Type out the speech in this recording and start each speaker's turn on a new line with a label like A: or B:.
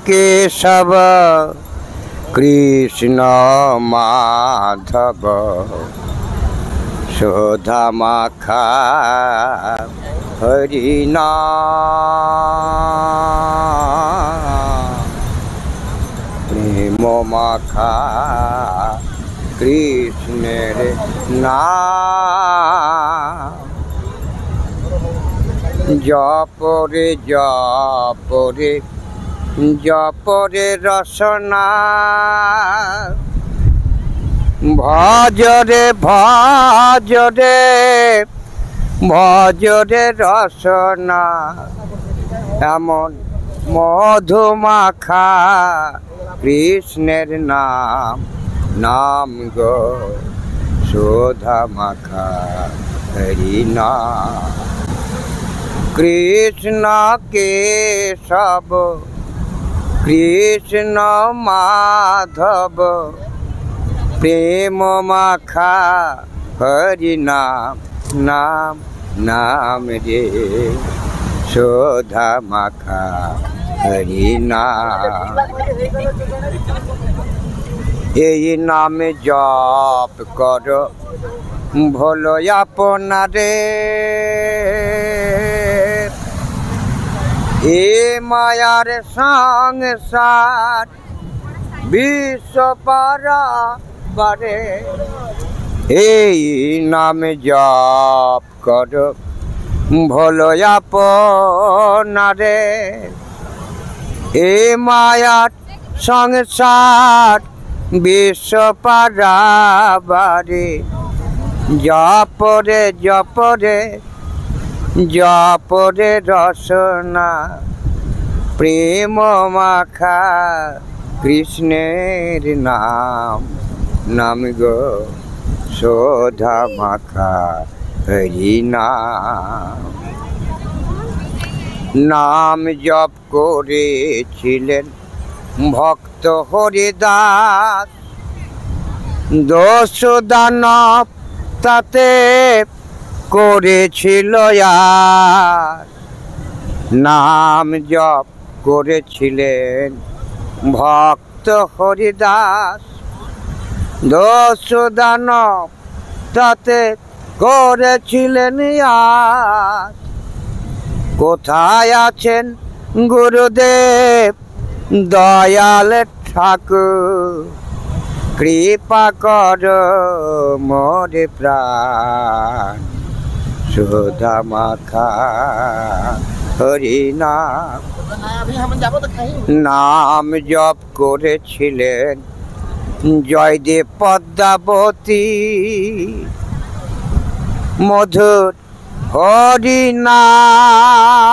A: केशव कृष्ण माधव शोधा माखा हरिना प्रेम माखा कृष्णेर नाम जपरे जपरे जपरे रसना भजरे भजरे भजरे रसना एमन मधुमाखा कृष्णेर नाम नाम गो शोधा माखा हरिना कृष्ण केशव कृष्ण माधव प्रेम माखा हरि नाम नाम नाम रे शोधा माखा हरि नाम এই নামে জপ কর ভলো আপনারে এ মায়ার সংসার বিশ্ব পারাবারে এই নামে জপ কর ভলো আপনারে এ মায়ার সংসার বিশ্ব পারাবারে জপরে জপরে जपरे रसना प्रेम माखा कृष्णेर नाम नाम गो शोधा माखा हरि नाम नाम जप करेछिलेन भक्त हरिदास दोष दानव ताते করেছিল নাম জপ করেছিলেন ভক্ত হরিদাস দোষ দানব তাতে করেছিলেন কোথায় আছেন গুরুদেব দয়াল ঠাকুর কৃপা কর মোরে প্রাণ शोधा माखा हरि नाम नाम जप करेछिलेन जयदेव पद्मावती मधुर हरि नाम।